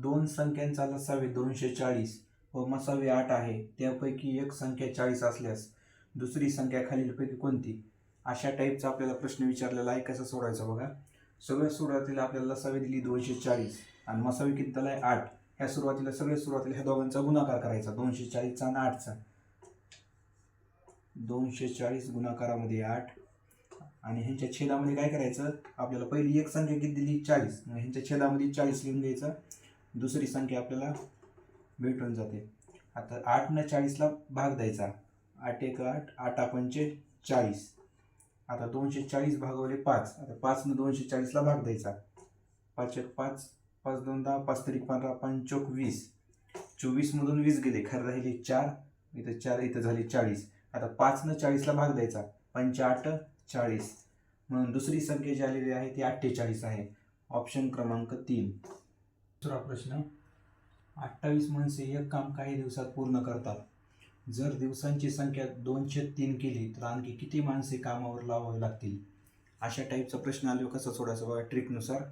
दोन संख्यांचा लसावे 240 व मसावे 8 आहे, त्यापैकी एक संख्या 40 असल्यास दुसरी संख्या खालीलपैकी कोणती? अशा टाईपचा आपल्याला प्रश्न विचारलेला आहे. कसं सोडवायचा बघा. सगळ्यात सुरुवातीला आपल्याला लसावे दिली 240 आणि मसावी किती दिला आहे 8. ह्या सगळ्यात सुरुवातीला ह्या दोघांचा गुणाकार करायचा, 240चा आणि 8चा. 240 गुणाकारामध्ये 8 आणि ह्यांच्या छेदामध्ये काय करायचं, आपल्याला पहिली एक संख्या किती दिली 40, मग ह्यांच्या छेदामध्ये 40 लिहून घ्यायचं. दुसरी संख्या आपल्याला भेटून जाते. आता 8 ने 40ला भाग द्यायचा. 8 1 8, 8 पंचे 40. आता 240 भागवले 5. आता 5 ने 240ला भाग द्यायचा. 5 1 5, 5 2 10, 5 3 15, 5 चौक 20. 24 मधून 20 गेले, खरं राहिले 4. इथं 4, इथं झाले 40. आता 5 ने 40ला भाग द्यायचा. 5 8 40. म्हणून दुसरी संख्या जी आलेली आहे ती 48 आहे. ऑप्शन क्रमांक 3. दुसरा प्रश्न. 28 माणसे एक काम काही दिवसात पूर्ण करतात. जर दिवसांची संख्या 2/3 केली तर आणखी किती माणसे कामावर लावावी लागतील? अशा टाईपचा प्रश्न आल्यावर कसं सोडायचं बघा. ट्रिकनुसार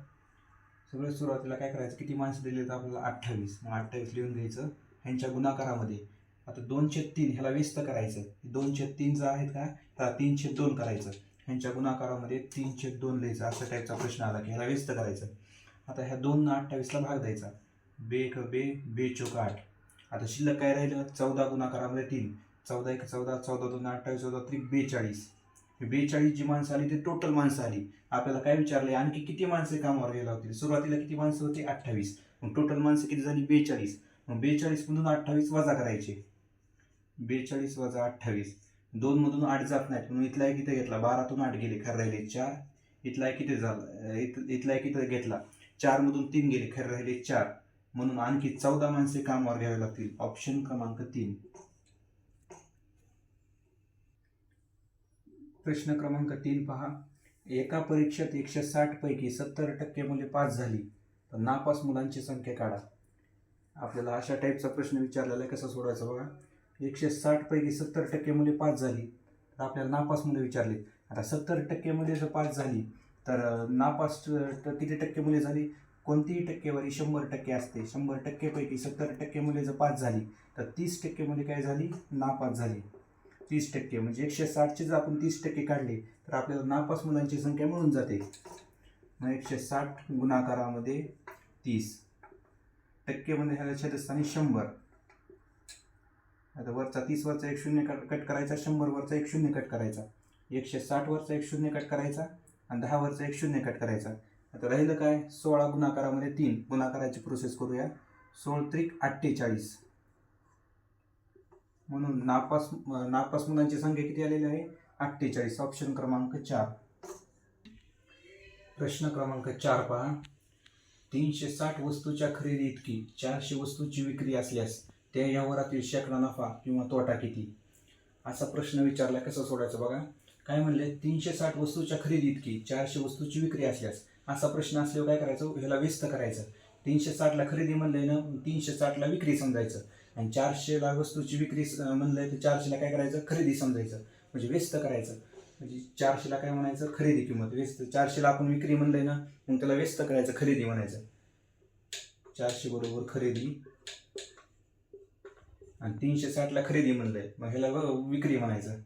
सगळ्यात सुरुवातीला काय करायचं, किती माणसं दिले तर आपल्याला 28. मग 28 लिहून घ्यायचं. ह्यांच्या गुणाकारामध्ये आता 2/3 ह्याला व्यस्त करायचं. 2/3 जे आहेत का ह्याला 3/2 करायचं. ह्यांच्या गुणाकारामध्ये 3/2 लिहायचं. अशा टाईपचा प्रश्न आला की ह्याला व्यस्त करायचं. आता ह्या 2 ने 28ला भाग द्यायचा. बे 4 8. आता शिल्लक काय राहिलं, 14 गुणाकारामध्ये 3. 14 1 14, 14 2 28, 14 3 42. 42 जी माणसं आली ते टोटल माणसं आली. आपल्याला काय विचारलंय, आणखी किती माणसे कामावर घ्यायला होतील? सुरुवातीला किती माणसं होती 28. मग टोटल माणसं किती झाली 42. मग 42 मधून 28 वजा करायचे. 42 वजा 28. 2 मधून 8 जात नाहीत म्हणून इथला एक इथे घेतला. 12तून 8 गेले, खरं राहिले 4. इथला एक किती झाला, इथला एक इथे घेतला. 4 मधून 3 गेले, खरं राहिले 4. म्हणून आणखी 14 माणसे कामावर घ्यावे लागतील. ऑप्शन क्रमांक 3. प्रश्न क्रमांक 3 पहा. एका परीक्षेत 160 पैकी 70% मुले पास झाली तर नापास मुलांची संख्या काढा. आपल्याला अशा टाईपचा प्रश्न विचारलेला आहे. कसं सोडवायचं बघा. 160 पैकी 70% मुले पास झाली तर आपल्याला नापास मुले विचारली. आता 70% मुले जर पास झाली तर नापास किती टक्के मुले झाली? कोणतीही टक्केवारी 100% असते. 100% पैकी 70% मुले जर पास झाली तर 30% मुले काय झाली, नापास झाली. 30% म्हणजे 160चे जर आपण 30% काढले तर आपल्याला नापास मुलांची संख्या मिळून जाते. मग 160 गुणाकारामध्ये 30 टक्केमध्ये ह्याला छेदस्थानी 100. आता वरचा 30 वरचा 1 शून्य कट करायचा, 100 वरचा 1 शून्य कट करायचा, 160 वरचा 1 शून्य कट करायचा आणि 10 वरचा 1 शून्य कट करायचा. आता राहिलं काय, 16 गुणाकारामध्ये 3. गुणाकाराची प्रोसेस करूया. 16 त्रिक 48. म्हणून नापास मुलांची संख्या किती आलेली आहे 48. ऑप्शन क्रमांक 4. प्रश्न क्रमांक 4 पहा. 360 वस्तूच्या खरेदी इतकी 400 वस्तूची विक्री असल्यास त्या व्यवहारातील शेकडा नफा किंवा तोटा किती? असा प्रश्न विचारला. कसं सोडायचं बघा. काय म्हणले, 360 वस्तूच्या खरेदी इतकी 400 वस्तूची विक्री असल्यास. असा प्रश्न असल्यावर काय करायचं, ह्याला व्यस्त करायचं. 360ला खरेदी म्हणलंय ना, 360ला विक्री समजायचं आणि 400ला वस्तूची विक्री म्हणलंय तर 400ला काय करायचं, खरेदी समजायचं. म्हणजे व्यस्त करायचं. म्हणजे 400ला काय म्हणायचं, खरेदी किंमत. व्यस्त 400ला आपण विक्री म्हणलंय ना, मग त्याला व्यस्त करायचं, खरेदी म्हणायचं. 400 बरोबर खरेदी आणि 360ला खरेदी म्हणलंय मग ह्याला विक्री म्हणायचं.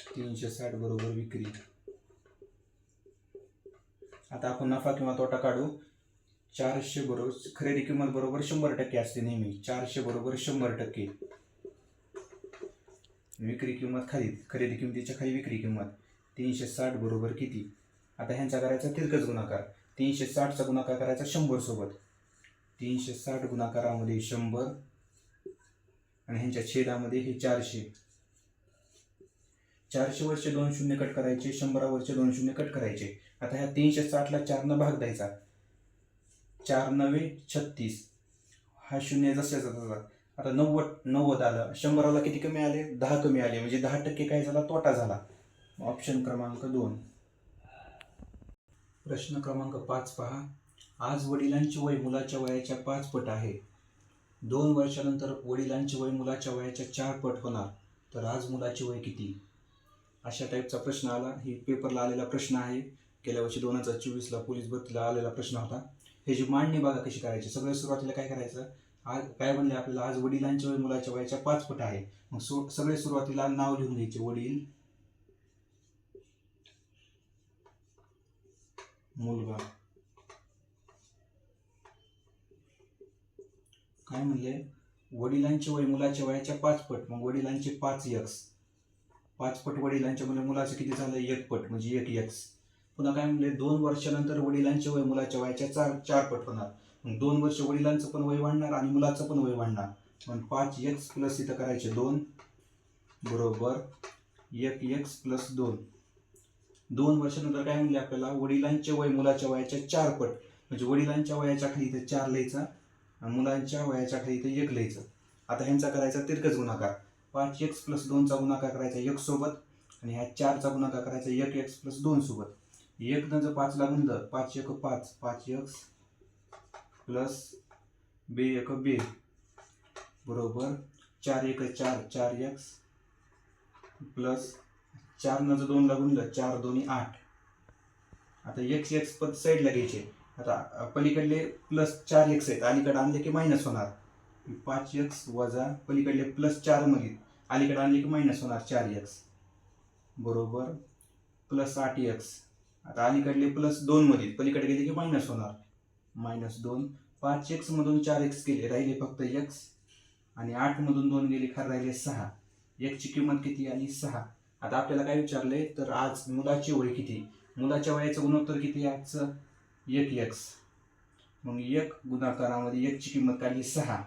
360 बरोबर विक्री. आता आपण नफा किंवा तोटा काढू. 400 बरोबर खरेदी किंमत बरोबर 100% असते नेहमी. 400 बरोबर 100%. विक्री किंमत खाली, खरेदी किंमतीच्या खाली विक्री किंमत. 360 बरोबर किती? आता ह्यांचा करायचा तिरकस गुणाकार. 360चा गुणाकार करायचा 100 सोबत. 360 गुणाकारामध्ये 100 आणि ह्यांच्या छेदामध्ये हे 400. 400 वरचे 2 शून्य कट करायचे, 100 वरचे 2 शून्य कट करायचे. आता ह्या 360ला 4 ने भाग द्यायचा. 4 9 36. हा शून्य जशाचा तसा. आता 90 आलं. 100ला किती कमी आले, 10 कमी आले. म्हणजे 10% काय झाला, तोटा झाला. ऑप्शन क्रमांक 2. प्रश्न क्रमांक 5 पहा. आज वडिलांचे वय मुलाच्या वयाच्या 5 पट आहे. 2 वर्षानंतर वडिलांचे वय मुलाच्या वयाच्या 4 पट होणार तर आज मुलाचे वय किती? अशा टाईपचा प्रश्न आला. ही पेपरला आलेला प्रश्न आहे. गेल्या वर्षी 2024ला पोलीस भरतीला आलेला प्रश्न होता. ह्याची मांडणी बघा कशी करायची. सगळ्यात सुरुवातीला काय करायचं, आज काय म्हणले आपल्याला, आज वडिलांच्या वय मुलाच्या वयाच्या 5 पट आहे. मग सगळे सुरुवातीला नाव लिहून घ्यायचे, वडील, मुलगा. काय म्हणले, वडिलांचे वय मुलाच्या वयाच्या 5 पट. मग वडिलांचे 5x, 5 पट वडिलांच्या मुलाचं किती झालं, 1 पट म्हणजे 1x. पुन्हा काय म्हणले, 2 वर्षानंतर वडिलांचे वय मुलाच्या वयाच्या 4 पट होणार. मग 2 वर्ष वडिलांचं पण वय वाढणार आणि मुलाचं पण वय वाढणार. मग 5x प्लस इथं करायचे 2 बरोबर 1x प्लस 2. 2 वर्षानंतर काय म्हणले आपल्याला, वडिलांचे वय मुलाच्या वयाच्या 4 पट. म्हणजे वडिलांच्या वयाच्या खाली इथं 4 लिहायचा आणि मुलांच्या वयाच्या खाली इथं 1 लिहायचं. आता ह्यांचा करायचा तिरकस गुणाकार. 5x प्लस 2चा गुणाकार करायचा 1 सोबत आणि ह्या 4चा गुणाकार करायचा 1x प्लस 2 सोबत. 1 न जर 5ला गुणलं, 5 1 5, 5x प्लस 2 1 2 बरोबर 4 1 4, 4x प्लस 4 न जर 2ला गुणलं, 4 2 8. आता x पद साईडला घ्यायचे. आता पलीकडले प्लस 4x आहेत, अलीकडे आणले की मायनस होणार. 5x वजा पलीकडले प्लस 4 मध्ये अलीकडे आणले की मायनस होणार 4x बरोबर प्लस 8x. आता अलीकडले प्लस 2 मध्ये पलीकडे गेले की मायनस होणार -2. 5x मधून 4x गेले, राहिले फक्त x आणि 8 मधून 2 गेले, खाली राहिले 6. x ची किंमत किती आली, 6. आता आपल्याला काय विचारले, तर आज मुलाचे वय किती, मुलाच्या वयाचं गुणोत्तर किती आहे आजचं, 1x. मग 1 गुणाकारामध्ये 1 ची किंमत काढली 6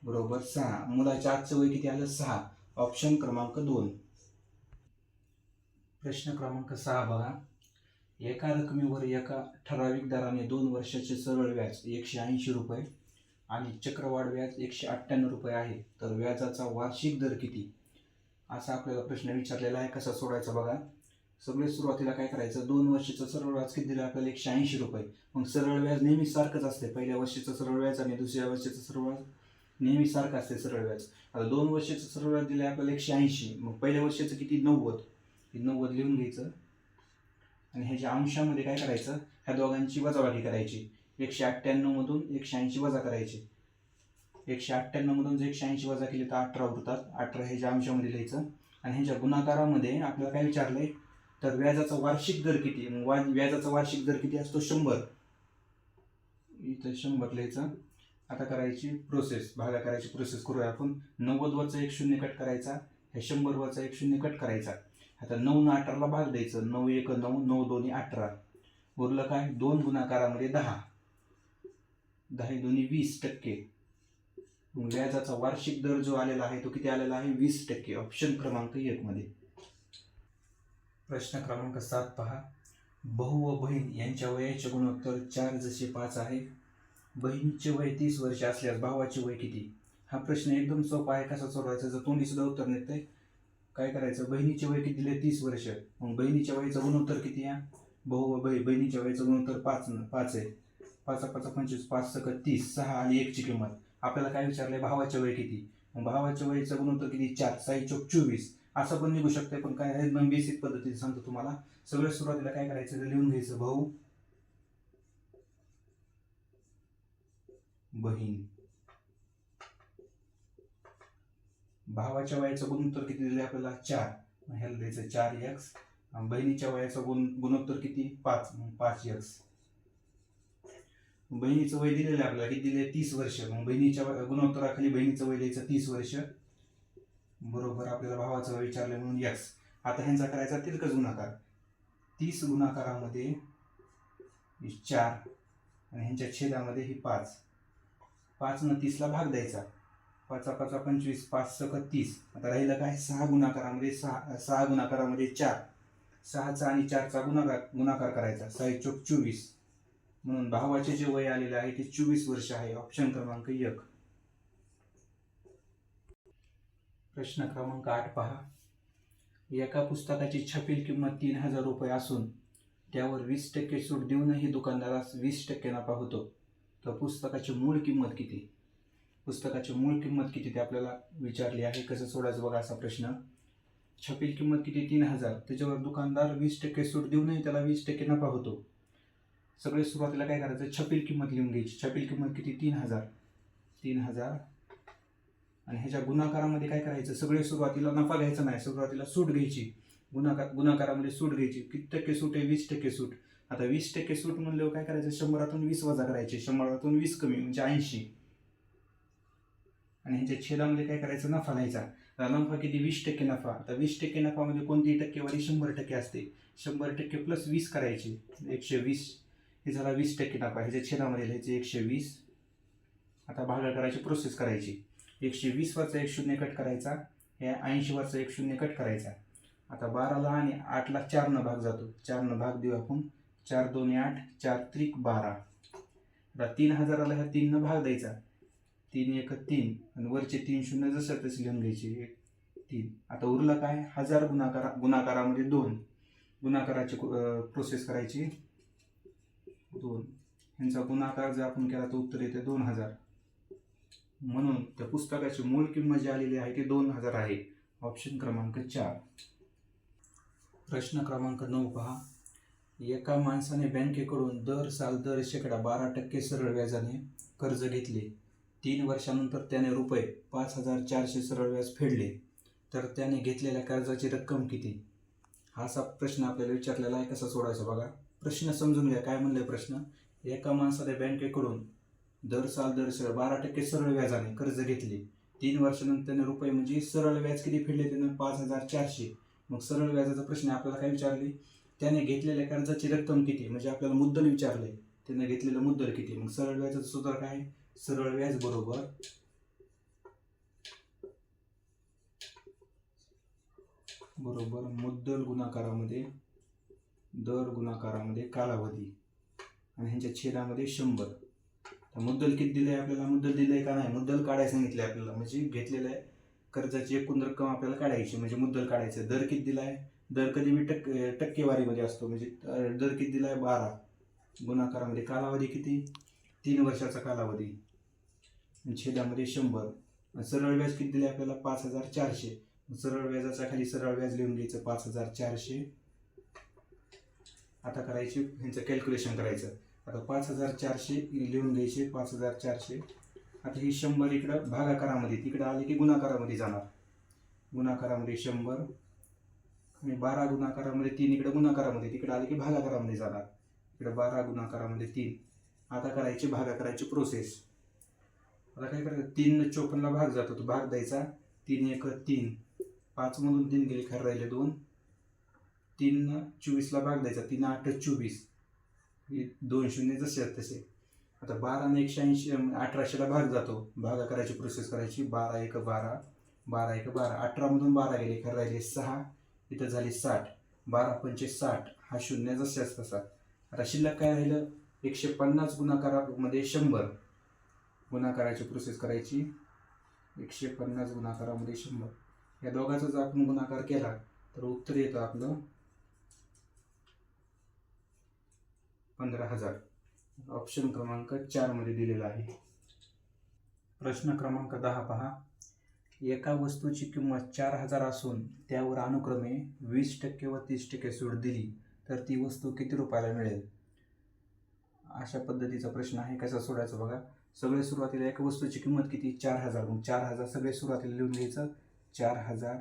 बरोबर 6. मुलाच्या आजचं वय किती आलं, 6. ऑप्शन क्रमांक 2. प्रश्न क्रमांक 6 बघा. एका रकमेवर एका ठराविक दराने 2 वर्षाचे सरळ व्याज 180 रुपये आणि चक्रवाढ व्याज 198 रुपये आहे, तर व्याजाचा वार्षिक दर किती, असा आपल्याला प्रश्न विचारलेला आहे. कसा सोडायचा बघा. सगळे सुरुवातीला काय करायचं, 2 वर्षाचं सरळ व्याज किती दिलं आपल्याला, 180 रुपये. मग सरळ व्याज नेहमी सारखंच असते, पहिल्या वर्षाचं सरळ व्याज आणि दुसऱ्या वर्षाचं सरळ व्याज नेहमी सारखं असते सरळ व्याज. आता 2 वर्षाचं सरळ व्याज दिलं आपल्याला 180. मग पहिल्या वर्षाचं किती, 90. 90 लिहून घ्यायचं आणि ह्याच्या अंशामध्ये काय करायचं, ह्या दोघांची वजाबाकी करायची. 198 मधून 180 वजा करायचे. 198 मधून जर 180 वजा केले तर 18 उरतात. 18 ह्याच्या अंशामध्ये लिहायचं आणि ह्याच्या गुणाकारामध्ये आपल्याला काय विचारलंय, तर व्याजाचा वार्षिक दर किती. मग व्याजाचा वार्षिक दर किती असतो, 100. इथं 100 लिहायचं. आता करायची प्रोसेस, भागाकाराची प्रोसेस करूया आपण. 90 वरचा 1 शून्य कट करायचा, हे 100 वरचा 1 शून्य कट करायचा. आता 9 न 18ला भाग द्यायचं. 9 1 9, 9 2 18. उरलं काय, 2 गुणाकारामध्ये 10, 10 2 20%. व्याजाचा वार्षिक दर जो आलेला आहे तो किती आलेला आहे, 20%. ऑप्शन क्रमांक 1 मध्ये. प्रश्न क्रमांक 7 पहा. भाऊ व बहीण यांच्या वयाचे गुणोत्तर 4 जसे 5 आहे. बहिणीचे वय 30 वर्ष असल्यास भावाचे वय किती. हा प्रश्न एकदम सोपा आहे. कसा सोडवायचा, जर तोंडी सुद्धा उत्तर नेतंय. काय करायचं, बहिणीचे वय किती दिले, 30 वर्ष. मग बहिणीच्या वयाचं गुणोत्तर किती आहे, भाऊ व बहिणीच्या वयाचं गुणोत्तर 5 आहे. 5 5 25, 5 6 30, 6 आणि 1 ची किंमत. आपल्याला काय विचारलंय, भावाचे वय किती. मग भावाच्या वयाचं गुणोत्तर किती, 4 6 चौक 24. असं पण निघू शकतंय, पण काय आहे, एकदम बेसिक पद्धतीने सांगतो तुम्हाला. सगळ्यात सुरुवातीला काय करायचं, लिहून घ्यायचं भाऊ बहीण. भावाच्या वयाचं गुणोत्तर किती दिले आपल्याला, 4. ह्याला द्यायचं 4x. बहिणीच्या वयाचं गुणोत्तर किती, 5. 5x. बहिणीचं वय दिलेलं आहे आपल्याला, किती दिले, 30 वर्ष. मग बहिणीच्या गुणोत्तराखाली बहिणीचं वय द्यायचं 30 वर्ष बरोबर आपल्याला भावाचं वय विचारलं म्हणून x. आता ह्यांचा करायचा तिरकस गुणाकार. 30 गुणाकारामध्ये 4 आणि ह्यांच्या छेदामध्ये ही 5. 5 न 30ला भाग द्यायचा. 5 5 25, 5 6 30. आता राहिलं काय, 6 गुणाकारामध्ये 6 गुणाकारामध्ये 4. 6चा आणि 4चा गुणाकार करायचा. 6 चौक 24. म्हणून भावाचे जे वय आलेले आहे ते 24 वर्ष आहे. ऑप्शन क्रमांक 1. प्रश्न क्रमांक 8 पहा. एका पुस्तकाची छपील किंमत 3000 रुपये असून त्यावर 20% सूट देऊनही दुकानदारास 20% नफा होतो, तर पुस्तकाची मूळ किंमत किती. पुस्तकाची मूळ किंमत किती ते आपल्याला विचारली आहे. कसं सोडायचं बघा असा प्रश्न. छपील किंमत किती 3000, त्याच्यावर दुकानदार 20% सूट देऊनही त्याला 20% नफा होतो. सगळे सुरुवातीला काय करायचं, छपील किंमत लिहून घ्यायची. छपील किंमत किती 3000 आणि ह्याच्या गुणाकारामध्ये काय करायचं, सगळे सुरुवातीला नफा घ्यायचा नाही, सुरुवातीला सूट घ्यायची. गुणाकारामध्ये सूट घ्यायची. किती टक्के सूट आहे, 20% सूट. आता 20% सूट म्हणल्यावर काय करायचं, 100तून 20 वजा करायचे, 100तून 20 कमी म्हणजे 80. आणि ह्याच्या छेदामध्ये काय करायचं, नफा घ्यायचा. नफा किती, 20% नफा. आता 20% नफामध्ये कोणतीही टक्केवारी 100% असते. 100% प्लस 20 करायचे, 120. हे झाला 20% नफा. ह्याच्या छेदामध्ये लिहायचे 120. आता भागाकाराची प्रोसेस करायची. 120 वरचा 1 शून्य कट करायचा, ह्या 80 वरचा 1 शून्य कट करायचा. आता 12ला आणि 8ला 4 भाग जातो, 4 भाग देऊ आपण. 4 2 8, 4 त्रिक 12. आता 3000ला ह्या 3 भाग द्यायचा, 3 1 3 आणि वरचे 3 शून्य जसं तसे लिहून घ्यायचे, 3. आता उरलं काय, 1000 गुणाकारामध्ये 2. गुणाकाराची प्रोसेस करायची, 2. ह्यांचा गुणाकार जर आपण केला तर उत्तर येते 2000. म्हणून त्या पुस्तकाची मूळ किंमत जी आलेली आहे ती 2000 आहे. ऑप्शन क्रमांक 4. प्रश्न क्रमांक 9 पहा. एका माणसाने बँकेकडून दर 12% सरळ व्याजाने कर्ज घेतले. 3 वर्षानंतर त्याने रुपये 5400 सरळ व्याज फेडले, तर त्याने घेतलेल्या कर्जाची रक्कम किती? हा असा प्रश्न आपल्याला विचारलेला आहे. कसा सोडायचा बघा. प्रश्न समजून घ्या. काय म्हणले प्रश्न, एका माणसाने बँकेकडून दर 12% सरळ व्याजाने कर्ज घेतले. 3 वर्षानंतर त्याने रुपये म्हणजे सरळ व्याज किती फेडले त्यानं, 5400. मग सरळ व्याजाचा प्रश्न आपल्याला काय विचारले, त्याने घेतलेल्या कर्जाची रक्कम किती, म्हणजे आपल्याला मुद्दल विचारले, त्याने घेतलेलं मुद्दल किती. मग सरळ व्याजाचं सूत्र काय, सरळ व्याज बरोबर मुद्दल गुणाकारामध्ये दर गुणाकारामध्ये कालावधी आणि ह्यांच्या छेदामध्ये 100. तर मुद्दल किती दिलंय आपल्याला, मुद्दल दिलंय का नाही, मुद्दल काढायला सांगितले आपल्याला. म्हणजे घेतलेल्या कर्जाची एकूण रक्कम आपल्याला काढायची, म्हणजे मुद्दल काढायचं. दर किती दिलाय, दर कधी मी टक्केवारीमध्ये असतो, म्हणजे दर किती दिलाय 12. गुणाकारामध्ये कालावधी किती, 3 वर्षाचा कालावधी. छेदामध्ये 100. सरळ व्याज किती दिले आपल्याला, 5400. सरळ व्याजाच्या खाली सरळ व्याज लिहून घ्यायचं 5400. आता करायचे ह्यांचं कॅल्क्युलेशन करायचं. आता 5400 लिहून घ्यायचे, 5400. आता ही 100 इकडं भागाकारामध्ये, तिकडं आले की गुणाकारामध्ये जाणार. गुणाकारामध्ये 100 आणि 12 गुणाकारामध्ये 3 इकडे गुणाकारामध्ये, तिकडे आले की भागाकारामध्ये जाणार. इकडे 12 गुणाकारामध्ये 3. आता करायची भागाकाराची प्रोसेस. आता काय करायचं, 3 ने 54ला भाग जातो, तो भाग द्यायचा. 3 1 3, 5 मधून 3 गेले, खरं राहिले 2. 3 ने 24ला भाग द्यायचा, 3 8 24. 2 शून्य जसे तसे. आता 12 ने 180 1800ला भाग जातो, भागाकाराची प्रोसेस करायची. 12 1 12, 12 1 12. 18 मधून 12 गेले, खरं राहिले 6. इथं झाली 60. 12 पंचे 60. हा शून्य जशाच तसा. आता शिल्लक काय राहिलं, 150 गुणाकारामध्ये 100. गुणाकाराची प्रोसेस करायची. 150 गुणाकारामध्ये 100. या दोघांचा जर आपण गुणाकार केला तर उत्तर येतं आपलं 15000. ऑप्शन क्रमांक 4 मध्ये दिलेला आहे. प्रश्न क्रमांक 10 पहा. एका वस्तूची किंमत 4000 असून त्यावर अनुक्रमे 20% व 30% सूट दिली, तर ती वस्तू किती रुपयाला मिळेल? अशा पद्धतीचा प्रश्न आहे. कसा सोडायचा बघा. सगळे सुरुवातीला एका वस्तूची किंमत किती, 4000. मग 4000 सगळे सुरुवातीला लिहून घ्यायचं. 4000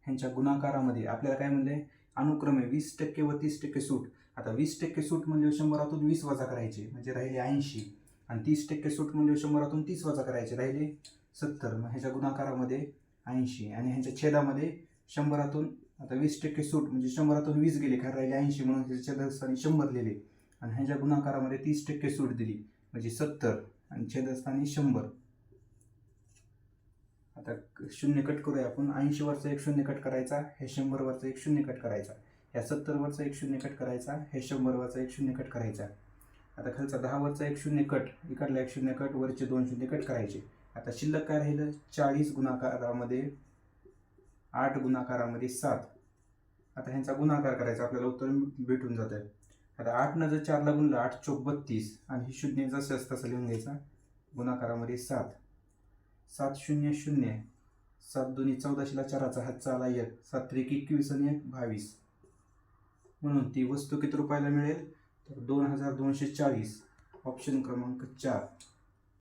ह्यांच्या गुणाकारामध्ये आपल्याला काय म्हणले, अनुक्रमे 20% व 30% सूट. आता 20% सूट म्हणजे 100तून 20 वजा करायचे, म्हणजे राहिले 80. आणि 30% सूट म्हणजे 100तून 30 वजा करायचे, राहिले 70. मग ह्याच्या गुणाकारामध्ये 80 आणि ह्यांच्या छेदामध्ये 100तून, आता 20% सूट म्हणजे 100तून 20 गेले, खरं राहिले 80, म्हणून ह्याच्या छेदस्थानी 100 लिहिले. आणि ह्याच्या गुणाकारामध्ये 30% सूट दिली म्हणजे 70 आणि छेदस्थानी 100. आता शून्य कट करूया आपण. 80 वरचा 1 शून्य कट करायचा, हे 100 वरचा 1 शून्य कट करायचा, ह्या 70 वरचा 1 शून्य कट करायचा, हे 100 वरचा 1 शून्य कट करायचा. आता खालचा 10 वरचा 1 शून्य कट, इकडला 1 शून्य कट, वरचे 2 शून्य कट करायचे. आता शिल्लक काय राहिलं, 40 गुणाकारामध्ये 8 गुणाकारामध्ये 7. आता ह्यांचा गुणाकार करायचा, आपल्याला उत्तर भेटून जात आहे. आता 8 न जर 4ला गुणलं, 8 चौक 32 आणि ही शून्य जसं तसं लिहून घ्यायचा. गुणाकारामध्ये 7. 7 0 0, 7 दुनी 14ला चाराचा हातचा आला 1, 7 त्रिक 21 आणि 1 22. म्हणून ती वस्तू किती रुपयाला मिळेल तर 2240. ऑप्शन क्रमांक 4.